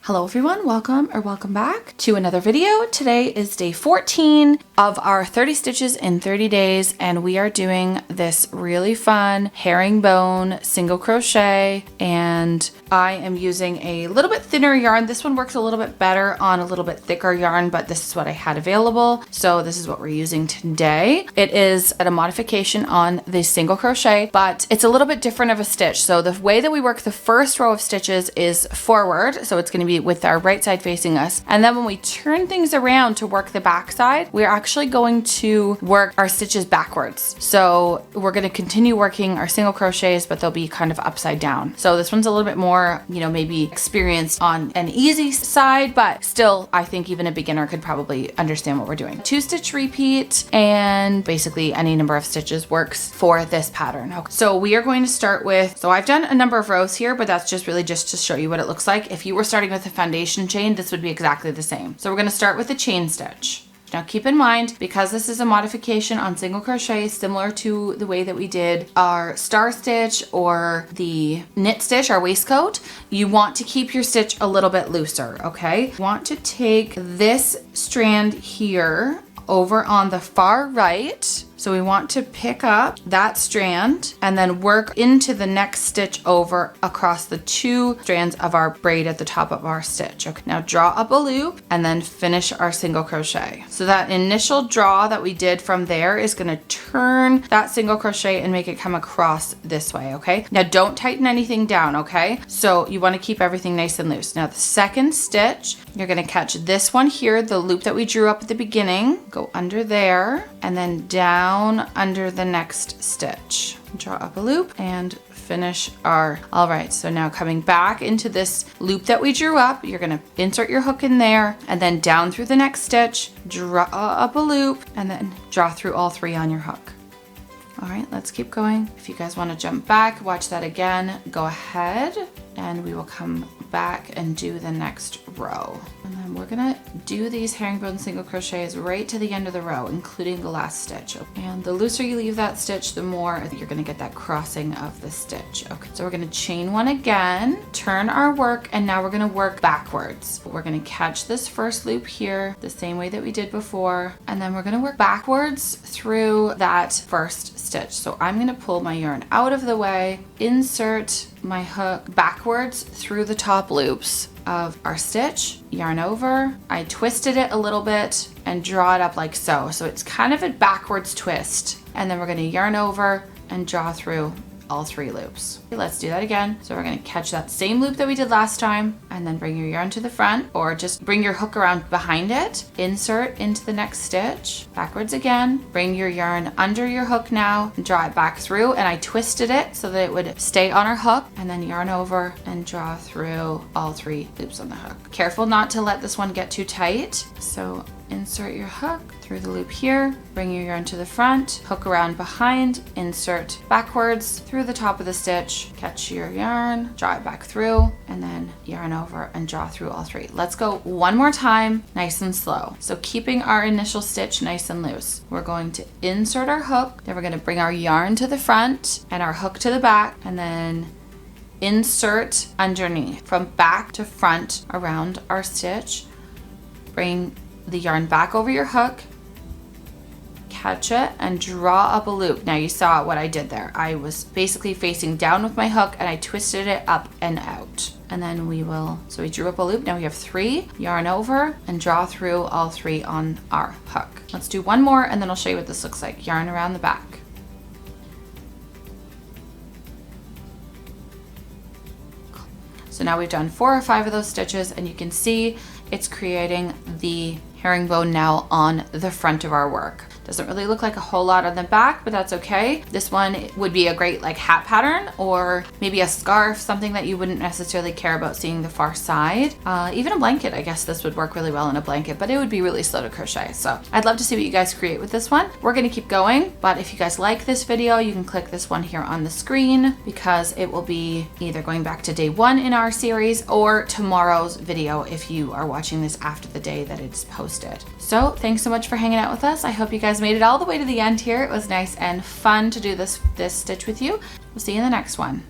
Hello everyone, welcome back to another video. Today is day 14 of our 30 stitches in 30 days, and we are doing this really fun herringbone single crochet, and I am using a little bit thinner yarn. This one works a little bit better on a little bit thicker yarn, but this is what I had available, so this is what we're using today. It is a modification on the single crochet, but it's a little bit different of a stitch. So the way that we work the first row of stitches is forward, so it's going to be with our right side facing us, and then when we turn things around to work the back side, we're actually going to work our stitches backwards. So we're going to continue working our single crochets, but they'll be kind of upside down. So this one's a little bit more, maybe experienced on an easy side, but still I think even a beginner could probably understand what we're doing. 2 stitch repeat, and basically any number of stitches works for this pattern. Okay. So we are going to start with, so I've done a number of rows here, but that's just really just to show you what it looks like. If you were starting with a foundation chain, this would be exactly the same. So we're going to start with a chain stitch. Now keep in mind, because this is a modification on single crochet, similar to the way that we did our star stitch or the knit stitch, our waistcoat, you want to keep your stitch a little bit looser, okay? You want to take this strand here over on the far right. So we want to pick up that strand and then work into the next stitch over across the 2 strands of our braid at the top of our stitch. Okay, now draw up a loop and then finish our single crochet. So that initial draw that we did from there is going to turn that single crochet and make it come across this way, okay? Now don't tighten anything down, okay? So you want to keep everything nice and loose. Now the second stitch, you're going to catch this one here, the loop that we drew up at the beginning, go under there and then down under the next stitch. Draw up a loop and finish our, all right, so now coming back into this loop that we drew up, you're going to insert your hook in there and then down through the next stitch, draw up a loop and then draw through all 3 on your hook. All right, let's keep going. If you guys want to jump back, watch that again, go ahead, and we will come back and do the next row. And then we're gonna do these herringbone single crochets right to the end of the row, including the last stitch. And the looser you leave that stitch, the more you're gonna get that crossing of the stitch. Okay, so we're gonna chain 1 again, turn our work, and now we're gonna work backwards. We're gonna catch this first loop here, the same way that we did before, and then we're gonna work backwards through that first stitch. So I'm gonna pull my yarn out of the way, insert my hook backwards through the top loops of our stitch, yarn over, I twisted it a little bit and draw it up like so. So it's kind of a backwards twist, and then we're going to yarn over and draw through all 3 loops. Okay, let's do that again. So we're going to catch that same loop that we did last time and then bring your yarn to the front, or just bring your hook around behind it, insert into the next stitch, backwards again, bring your yarn under your hook now, and draw it back through, and I twisted it so that it would stay on our hook, and then yarn over and draw through all 3 loops on the hook. Careful not to let this one get too tight. So insert your hook through the loop here, bring your yarn to the front, hook around behind, insert backwards through the top of the stitch, catch your yarn, draw it back through, and then yarn over and draw through all 3. Let's go one more time, nice and slow. So keeping our initial stitch nice and loose. We're going to insert our hook, then we're going to bring our yarn to the front and our hook to the back, and then insert underneath from back to front around our stitch. Bring the yarn back over your hook, catch it, and draw up a loop. Now you saw what I did there. I was basically facing down with my hook and I twisted it up and out. And then we drew up a loop. Now we have 3, yarn over and draw through all 3 on our hook. Let's do one more and then I'll show you what this looks like. Yarn around the back. So now we've done 4 or 5 of those stitches, and you can see it's creating the herringbone now on the front of our work. Doesn't really look like a whole lot on the back, but that's okay. This one would be a great like hat pattern, or maybe a scarf, something that you wouldn't necessarily care about seeing the far side. Even a blanket, I guess this would work really well in a blanket, but it would be really slow to crochet. So I'd love to see what you guys create with this one. We're gonna keep going, but if you guys like this video, you can click this one here on the screen, because it will be either going back to day 1 in our series or tomorrow's video if you are watching this after the day that it's posted. So thanks so much for hanging out with us. I hope you guys made it all the way to the end here. It was nice and fun to do this stitch with you. We'll see you in the next one.